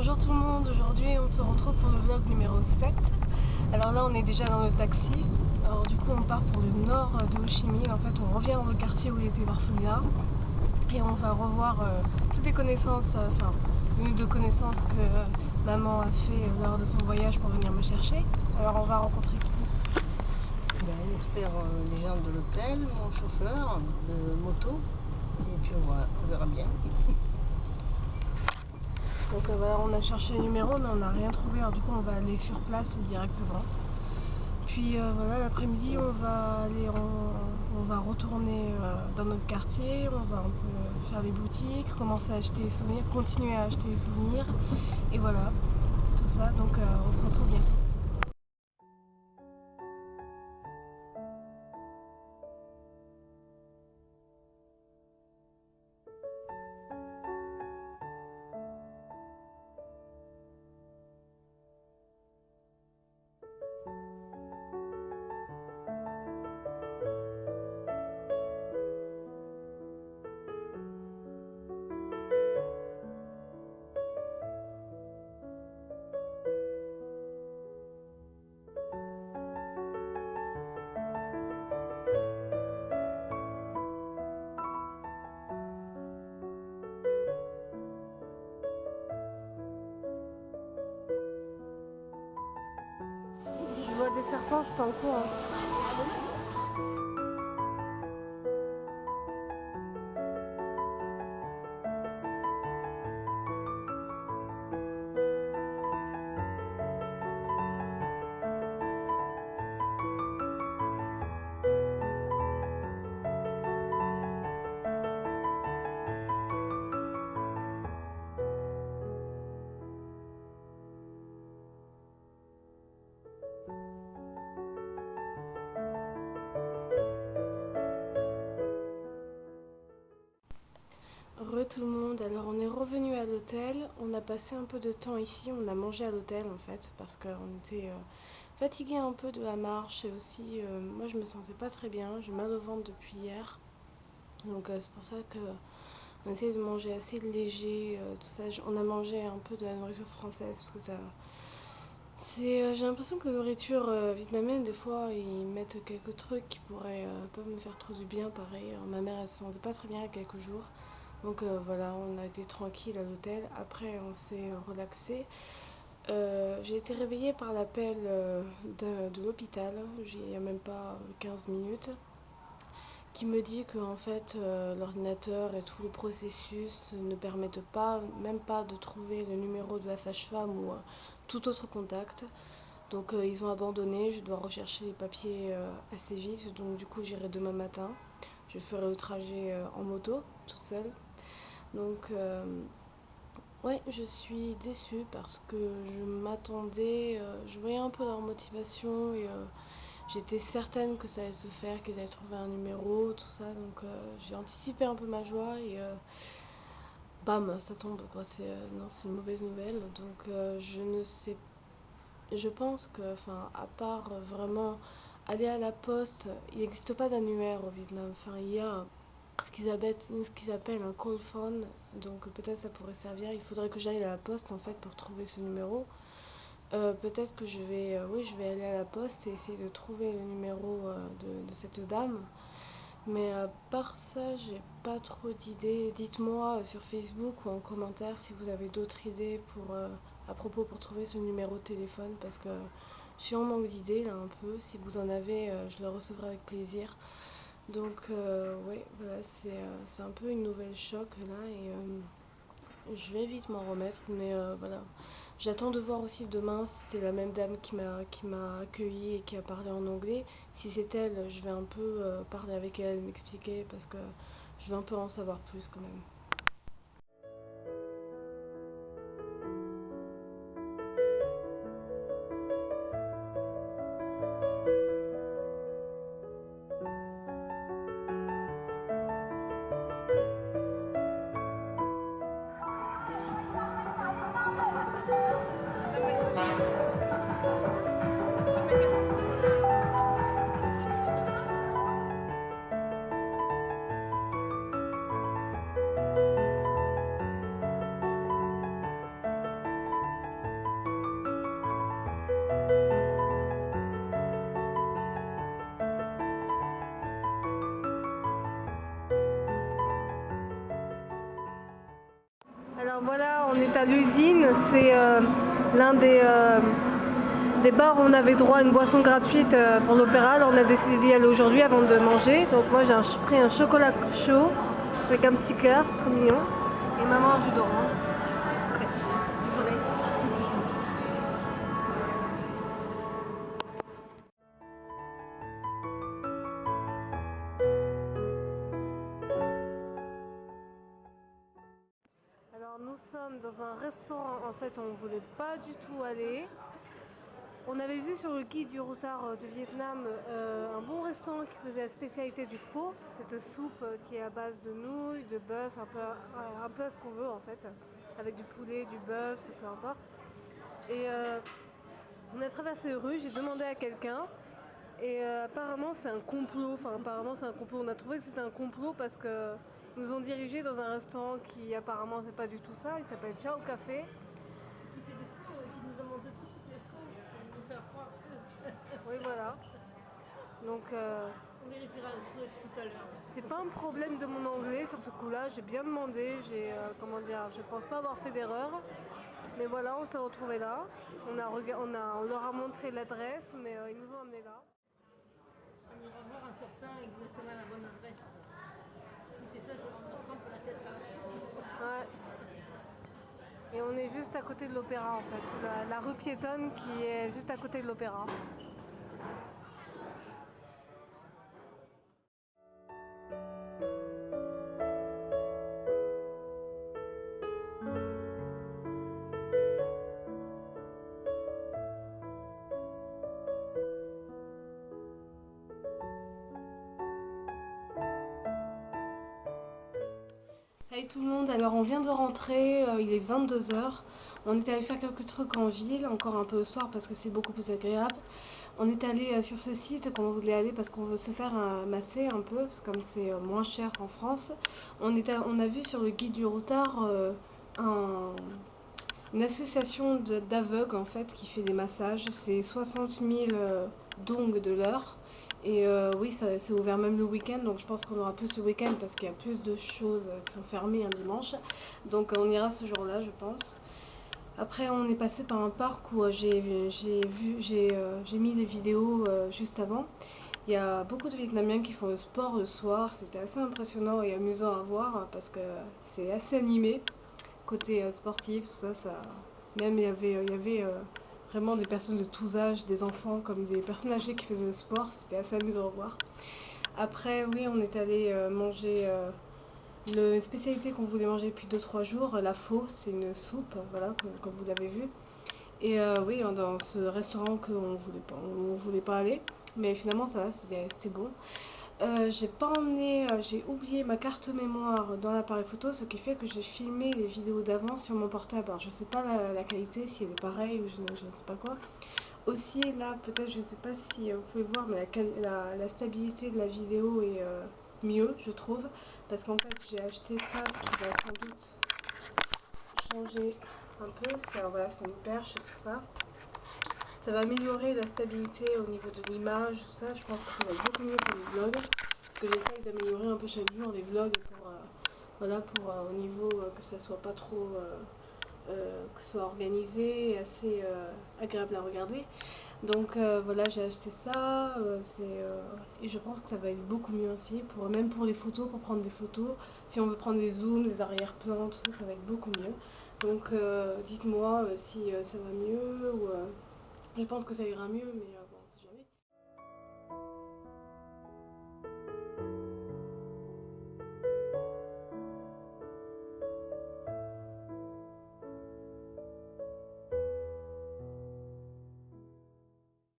Bonjour tout le monde, aujourd'hui on se retrouve pour le vlog numéro 7. Alors là on est déjà dans le taxi. Alors du coup on part pour le nord de Ho Chi Minh. En fait on revient dans le quartier où il était l'orphelinat. Et on va revoir toutes les connaissances, une de connaissances que maman a fait lors de son voyage pour venir me chercher. Alors on va rencontrer qui? J'espère les gens de l'hôtel, mon chauffeur de moto. Et puis on verra bien. Donc voilà, on a cherché le numéro mais on n'a rien trouvé, alors du coup on va aller sur place directement. Puis voilà, l'après-midi on va retourner dans notre quartier, on va un peu faire les boutiques, commencer à acheter les souvenirs, continuer à acheter les souvenirs. Et voilà, tout ça, donc on se retrouve bientôt. Je vois des serpents, je suis pas au courant. Re tout le monde, alors on est revenu à l'hôtel, on a passé un peu de temps ici, on a mangé à l'hôtel en fait parce qu'on était fatigué un peu de la marche et aussi moi je me sentais pas très bien, j'ai mal au ventre depuis hier, donc c'est pour ça que on essaie de manger assez léger, tout ça. On a mangé un peu de la nourriture française parce que ça j'ai l'impression que la nourriture vietnamienne, des fois, ils mettent quelques trucs qui pourraient pas me faire trop du bien, pareil. Alors, ma mère, elle se sentait pas très bien il y a quelques jours. Donc voilà, on a été tranquille à l'hôtel. Après, on s'est relaxé. J'ai été réveillée par l'appel de l'hôpital, il n'y a même pas 15 minutes, qui me dit que en fait l'ordinateur et tout le processus ne permettent pas, même pas de trouver le numéro de la sage-femme ou tout autre contact. Donc ils ont abandonné, je dois rechercher les papiers assez vite, donc du coup j'irai demain matin. Je ferai le trajet en moto, toute seule. Donc ouais, je suis déçue parce que je m'attendais, je voyais un peu leur motivation et j'étais certaine que ça allait se faire, qu'ils allaient trouver un numéro, tout ça. Donc j'ai anticipé un peu ma joie et bam, ça tombe quoi. Non, c'est une mauvaise nouvelle. Donc je ne sais, je pense que, enfin, à part vraiment aller à la poste, il n'existe pas d'annuaire au Vietnam. Enfin, il y a ce qu'ils appellent un call phone, donc peut-être ça pourrait servir. Il faudrait que j'aille à la poste en fait pour trouver ce numéro. Peut-être que oui, je vais aller à la poste et essayer de trouver le numéro de cette dame. Mais à part ça, j'ai pas trop d'idées. Dites-moi sur Facebook ou en commentaire si vous avez d'autres idées à propos pour trouver ce numéro de téléphone parce que je suis en manque d'idées là un peu. Si vous en avez, je le recevrai avec plaisir. Donc ouais, voilà, c'est un peu une nouvelle choc là et je vais vite m'en remettre, mais voilà. J'attends de voir aussi demain si c'est la même dame qui m'a accueillie et qui a parlé en anglais. Si c'est elle, je vais un peu parler avec elle, m'expliquer parce que je veux un peu en savoir plus quand même. à l'usine, c'est l'un des bars où on avait droit à une boisson gratuite pour l'opéra. Alors on a décidé d'y aller aujourd'hui avant de manger. Donc moi j'ai pris un chocolat chaud avec un petit cœur, c'est trop mignon. Et maman un jus d'orange. Désolée. Alors nous sommes dans un restaurant, en fait on ne voulait pas du tout aller. On avait vu sur le guide du routard de Vietnam un bon restaurant qui faisait la spécialité du pho, cette soupe qui est à base de nouilles, de bœuf, un peu à ce qu'on veut en fait, avec du poulet, du bœuf, peu importe. Et on a traversé les rues, j'ai demandé à quelqu'un et apparemment c'est un complot, on a trouvé que c'était un complot parce que ils nous ont dirigés dans un restaurant qui apparemment c'est pas du tout ça, il s'appelle Ciao Café. Qui fait des faux et qui nous a montré tout ce qui est faux pour nous faire croire que. Oui voilà. Donc On vérifiera le truc tout à l'heure. c'est pas un problème de mon anglais sur ce coup-là, j'ai bien demandé, je pense pas avoir fait d'erreur. Mais voilà, on s'est retrouvés là, on leur a montré l'adresse, mais ils nous ont amenés là. On ira voir un certain exactement la bonne adresse. Si c'est ça, on se trompe la tête à la chose. Ouais. Et on est juste à côté de l'opéra en fait, la rue piétonne qui est juste à côté de l'opéra. Hey tout le monde, alors on vient de rentrer, il est 22h. On est allé faire quelques trucs en ville, encore un peu le soir parce que c'est beaucoup plus agréable. On est allé sur ce site qu'on voulait aller parce qu'on veut se faire masser un peu, parce que comme c'est moins cher qu'en France. On a vu sur le guide du routard une association d'aveugles en fait qui fait des massages. C'est 60 000 dong de l'heure. Et oui, c'est ouvert même le week-end, donc je pense qu'on aura plus le week-end parce qu'il y a plus de choses qui sont fermées un dimanche. Donc on ira ce jour-là, je pense. Après, on est passé par un parc où j'ai mis des vidéos juste avant. Il y a beaucoup de Vietnamiens qui font le sport le soir. C'était assez impressionnant et amusant à voir parce que c'est assez animé. Côté sportif, tout ça. Même il y avait vraiment des personnes de tous âges, des enfants comme des personnes âgées qui faisaient le sport. C'était assez amusant à voir. Après, oui, on est allé manger une spécialité qu'on voulait manger depuis 2-3 jours, la pho, c'est une soupe, voilà, comme vous l'avez vu. Et oui, dans ce restaurant qu'on voulait pas aller, mais finalement ça va, c'était bon. J'ai oublié ma carte mémoire dans l'appareil photo, ce qui fait que j'ai filmé les vidéos d'avant sur mon portable. Alors je sais pas la qualité, si elle est pareille ou je ne sais pas quoi. Aussi là, peut-être, je sais pas si vous pouvez voir, mais la stabilité de la vidéo est mieux, je trouve, parce qu'en fait j'ai acheté ça qui va sans doute changer un peu. Voilà, c'est une perche et tout ça. Ça va améliorer la stabilité au niveau de l'image, tout ça. Je pense que ça va être beaucoup mieux pour les vlogs. Parce que j'essaye d'améliorer un peu chaque jour les vlogs pour, voilà, au niveau que ça soit pas trop. Que ce soit organisé et assez agréable à regarder. Donc voilà, j'ai acheté ça. Et je pense que ça va être beaucoup mieux ainsi. Même pour les photos, pour prendre des photos. Si on veut prendre des zooms, des arrière-plans, tout ça, ça va être beaucoup mieux. Donc dites-moi si ça va mieux ou je pense que ça ira mieux, mais